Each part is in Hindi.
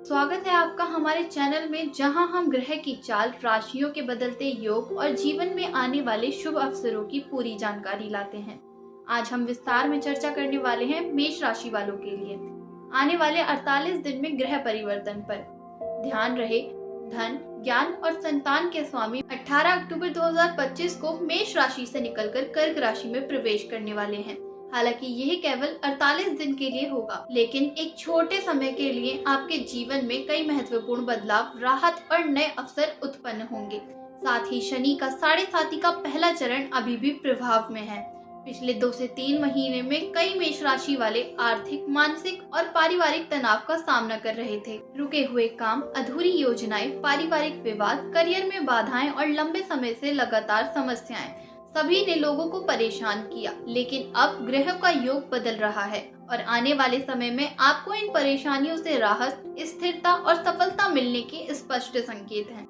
स्वागत है आपका हमारे चैनल में, जहां हम ग्रह की चाल, राशियों के बदलते योग और जीवन में आने वाले शुभ अवसरों की पूरी जानकारी लाते हैं। आज हम विस्तार में चर्चा करने वाले हैं मेष राशि वालों के लिए आने वाले 48 दिन में ग्रह परिवर्तन पर। ध्यान रहे, धन, ज्ञान और संतान के स्वामी 18 अक्टूबर 2025 को मेष राशि से निकलकर कर्क राशि में प्रवेश करने वाले हैं। हालांकि यह केवल 48 दिन के लिए होगा, लेकिन एक छोटे समय के लिए आपके जीवन में कई महत्वपूर्ण बदलाव, राहत और नए अवसर उत्पन्न होंगे। साथ ही शनि का 7.5 का पहला चरण अभी भी प्रभाव में है। पिछले 2 से 3 महीने में कई मेष राशि वाले आर्थिक, मानसिक और पारिवारिक तनाव का सामना कर रहे थे। रुके हुए काम, अधूरी योजनाएं, पारिवारिक विवाद, करियर में बाधाएं और लंबे समय से लगातार समस्याएं, सभी ने लोगों को परेशान किया। लेकिन अब ग्रहों का योग बदल रहा है और आने वाले समय में आपको इन परेशानियों से राहत, स्थिरता और सफलता मिलने के स्पष्ट संकेत हैं।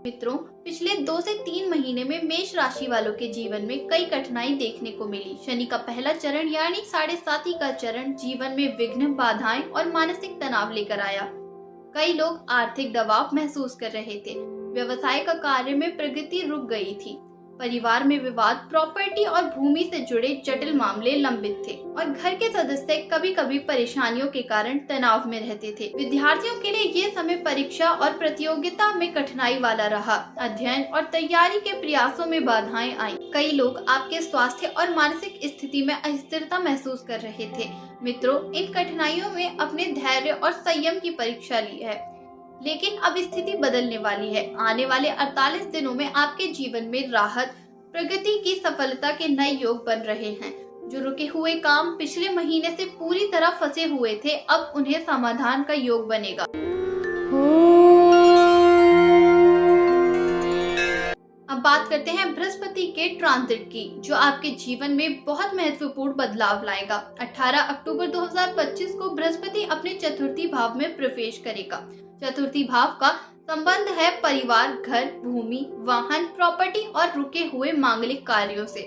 मित्रों, पिछले 2 से 3 महीने में मेष राशि वालों के जीवन में कई कठिनाई देखने को मिली। शनि का पहला चरण यानी 7.5 का चरण जीवन में विघ्न, बाधाएं और मानसिक तनाव लेकर आया। कई लोग आर्थिक दबाव महसूस कर रहे थे। व्यवसाय का कार्य में प्रगति रुक गई थी। परिवार में विवाद, प्रॉपर्टी और भूमि से जुड़े जटिल मामले लंबित थे और घर के सदस्य कभी कभी परेशानियों के कारण तनाव में रहते थे। विद्यार्थियों के लिए ये समय परीक्षा और प्रतियोगिता में कठिनाई वाला रहा। अध्ययन और तैयारी के प्रयासों में बाधाएं आईं। कई लोग आपके स्वास्थ्य और मानसिक स्थिति में अस्थिरता महसूस कर रहे थे। मित्रों, इन कठिनाइयों में अपने धैर्य और संयम की परीक्षा ली है, लेकिन अब स्थिति बदलने वाली है। आने वाले 48 दिनों में आपके जीवन में राहत, प्रगति की सफलता के नए योग बन रहे हैं। जो रुके हुए काम पिछले महीने से पूरी तरह फंसे हुए थे, अब उन्हें समाधान का योग बनेगा। अब बात करते हैं बृहस्पति के ट्रांजिट की, जो आपके जीवन में बहुत महत्वपूर्ण बदलाव लाएगा। 18 अक्टूबर 2025 को बृहस्पति अपने चतुर्थी भाव में प्रवेश करेगा। चतुर्थी भाव का संबंध है परिवार, घर, भूमि, वाहन, प्रॉपर्टी और रुके हुए मांगलिक कार्यों से।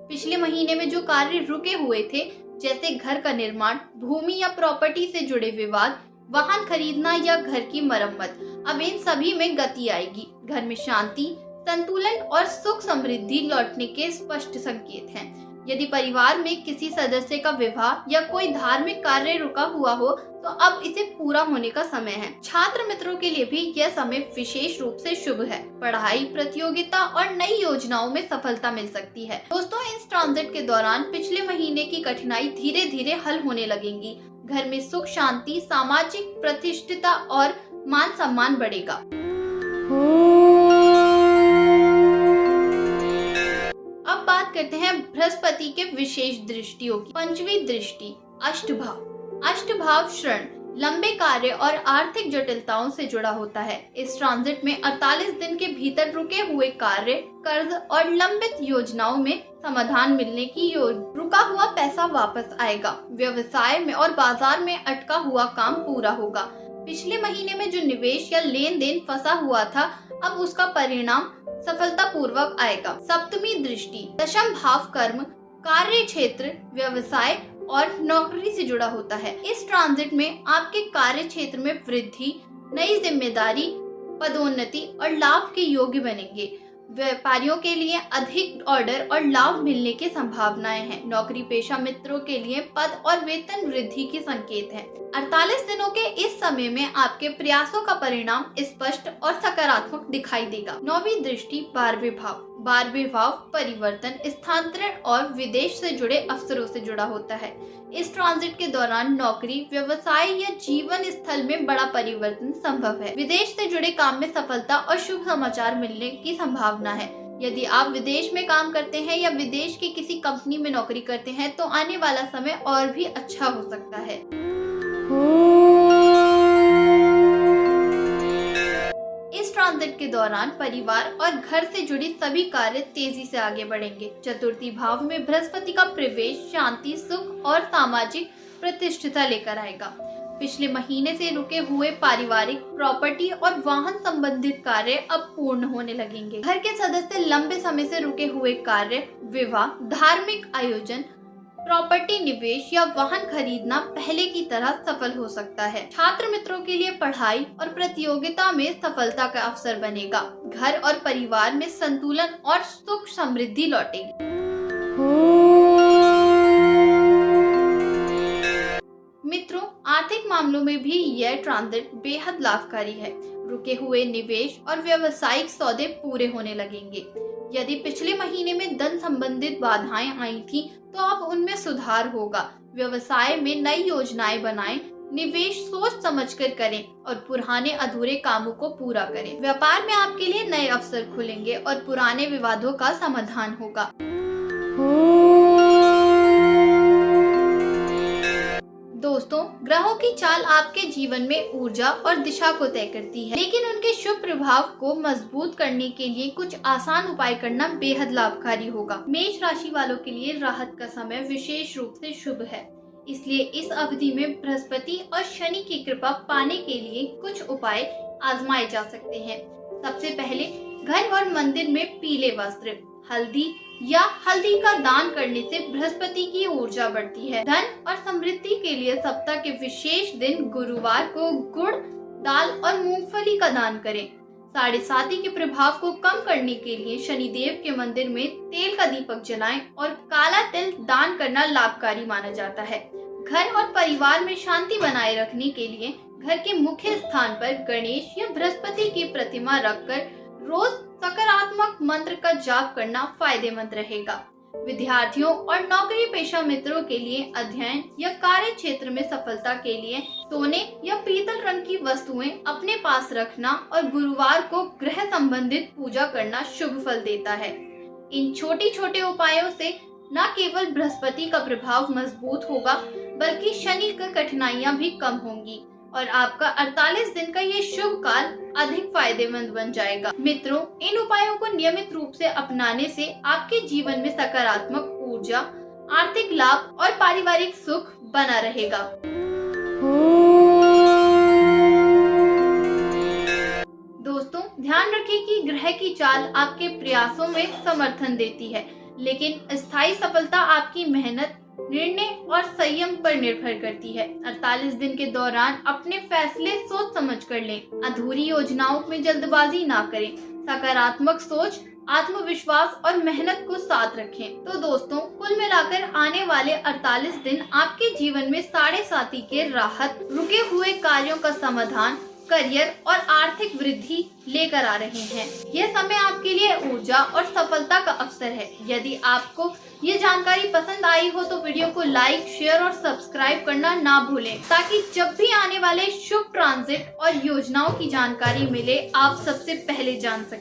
पिछले महीने में जो कार्य रुके हुए थे, जैसे घर का निर्माण, भूमि या प्रॉपर्टी से जुड़े विवाद, वाहन खरीदना या घर की मरम्मत, अब इन सभी में गति आएगी। घर में शांति, संतुलन और सुख समृद्धि लौटने के स्पष्ट संकेत हैं। यदि परिवार में किसी सदस्य का विवाह या कोई धार्मिक कार्य रुका हुआ हो, तो अब इसे पूरा होने का समय है। छात्र मित्रों के लिए भी यह समय विशेष रूप से शुभ है। पढ़ाई, प्रतियोगिता और नई योजनाओं में सफलता मिल सकती है। दोस्तों, इस ट्रांजिट के दौरान पिछले महीने की कठिनाई धीरे धीरे हल होने लगेंगी। घर में सुख, शांति, सामाजिक प्रतिष्ठिता और मान सम्मान बढ़ेगा। अब बात करते हैं बृहस्पति के विशेष दृष्टियों की। पंचवी दृष्टि, अष्टभाव। अष्टभाव ऋण, लंबे कार्य और आर्थिक जटिलताओं से जुड़ा होता है। इस ट्रांजिट में 48 दिन के भीतर रुके हुए कार्य, कर्ज और लंबित योजनाओं में समाधान मिलने की रुका हुआ पैसा वापस आएगा। व्यवसाय में और बाजार में अटका हुआ काम पूरा होगा। पिछले महीने में जो निवेश या लेन देन फंसा हुआ था, अब उसका परिणाम सफलता पूर्वक आएगा। सप्तमी दृष्टि, दशम भाव कर्म, कार्य क्षेत्र, व्यवसाय और नौकरी से जुड़ा होता है। इस ट्रांजिट में आपके कार्य क्षेत्र में वृद्धि, नई जिम्मेदारी, पदोन्नति और लाभ के योग्य बनेंगे। व्यापारियों के लिए अधिक ऑर्डर और लाभ मिलने की संभावनाएं हैं। नौकरी पेशा मित्रों के लिए पद और वेतन वृद्धि के संकेत हैं। 48 दिनों के इस समय में आपके प्रयासों का परिणाम स्पष्ट और सकारात्मक दिखाई देगा। 9वीं दृष्टि, 12वें भाव। 12वें भाव परिवर्तन, स्थानांतरण और विदेश से जुड़े अवसरों से जुड़ा होता है। इस ट्रांजिट के दौरान नौकरी, व्यवसाय या जीवन स्थल में बड़ा परिवर्तन संभव है। विदेश से जुड़े काम में सफलता और शुभ समाचार मिलने की संभावना है। यदि आप विदेश में काम करते हैं या विदेश की किसी कंपनी में नौकरी करते हैं, तो आने वाला समय और भी अच्छा हो सकता है। इस ट्रांजिट के दौरान परिवार और घर से जुड़ी सभी कार्य तेजी से आगे बढ़ेंगे। चतुर्थी भाव में बृहस्पति का प्रवेश शांति, सुख और सामाजिक प्रतिष्ठिता लेकर आएगा। पिछले महीने से रुके हुए पारिवारिक, प्रॉपर्टी और वाहन संबंधित कार्य अब पूर्ण होने लगेंगे। घर के सदस्य लंबे समय से रुके हुए कार्य, विवाह, धार्मिक आयोजन प्रॉपर्टी निवेश या वाहन खरीदना पहले की तरह सफल हो सकता है। छात्र मित्रों के लिए पढ़ाई और प्रतियोगिता में सफलता का अवसर बनेगा। घर और परिवार में संतुलन और सुख समृद्धि लौटेगी। मित्रों, आर्थिक मामलों में भी यह ट्रांजिट बेहद लाभकारी है। रुके हुए निवेश और व्यावसायिक सौदे पूरे होने लगेंगे। यदि पिछले महीने में धन संबंधित बाधाएं आई थी, तो अब उनमें सुधार होगा। व्यवसाय में नई योजनाएं बनाएं, निवेश सोच समझकर करें और पुराने अधूरे कामों को पूरा करें। व्यापार में आपके लिए नए अवसर खुलेंगे और पुराने विवादों का समाधान होगा। दोस्तों, ग्रहों की चाल आपके जीवन में ऊर्जा और दिशा को तय करती है, लेकिन उनके शुभ प्रभाव को मजबूत करने के लिए कुछ आसान उपाय करना बेहद लाभकारी होगा। मेष राशि वालों के लिए राहत का समय विशेष रूप से शुभ है, इसलिए इस अवधि में बृहस्पति और शनि की कृपा पाने के लिए कुछ उपाय आजमाए जा सकते हैं। सबसे पहले घर और मंदिर में पीले वस्त्र, हल्दी या हल्दी का दान करने से बृहस्पति की ऊर्जा बढ़ती है। धन और समृद्धि के लिए सप्ताह के विशेष दिन गुरुवार को गुड़, दाल और मूंगफली का दान करें। 7.5 के प्रभाव को कम करने के लिए शनिदेव के मंदिर में तेल का दीपक जलाएं और काला तिल दान करना लाभकारी माना जाता है। घर और परिवार में शांति बनाए रखने के लिए घर के मुख्य स्थान पर गणेश या बृहस्पति की प्रतिमा रखकर रोज सकारात्मक मंत्र का जाप करना फायदेमंद रहेगा। विद्यार्थियों और नौकरी पेशा मित्रों के लिए अध्ययन या कार्य क्षेत्र में सफलता के लिए सोने या पीतल रंग की वस्तुएं अपने पास रखना और गुरुवार को ग्रह संबंधित पूजा करना शुभ फल देता है। इन छोटे छोटे उपायों से न केवल बृहस्पति का प्रभाव मजबूत होगा, बल्कि शनि की कठिनाइयां भी कम होंगी और आपका 48 दिन का ये शुभ काल अधिक फायदेमंद बन जाएगा। मित्रों, इन उपायों को नियमित रूप से अपनाने से आपके जीवन में सकारात्मक ऊर्जा, आर्थिक लाभ और पारिवारिक सुख बना रहेगा। दोस्तों, ध्यान रखें कि ग्रह की चाल आपके प्रयासों में समर्थन देती है, लेकिन स्थायी सफलता आपकी मेहनत, निर्णय और संयम पर निर्भर करती है। 48 दिन के दौरान अपने फैसले सोच समझ कर लें। अधूरी योजनाओं में जल्दबाजी ना करें। सकारात्मक सोच, आत्मविश्वास और मेहनत को साथ रखें। तो दोस्तों, कुल मिलाकर आने वाले 48 दिन आपके जीवन में 7.5 के राहत, रुके हुए कार्यों का समाधान, करियर और आर्थिक वृद्धि लेकर आ रहे हैं। यह समय आपके लिए ऊर्जा और सफलता का अवसर है। यदि आपको ये जानकारी पसंद आई हो तो वीडियो को लाइक, शेयर और सब्सक्राइब करना ना भूलें, ताकि जब भी आने वाले शुभ ट्रांजिट और योजनाओं की जानकारी मिले, आप सबसे पहले जान सकें।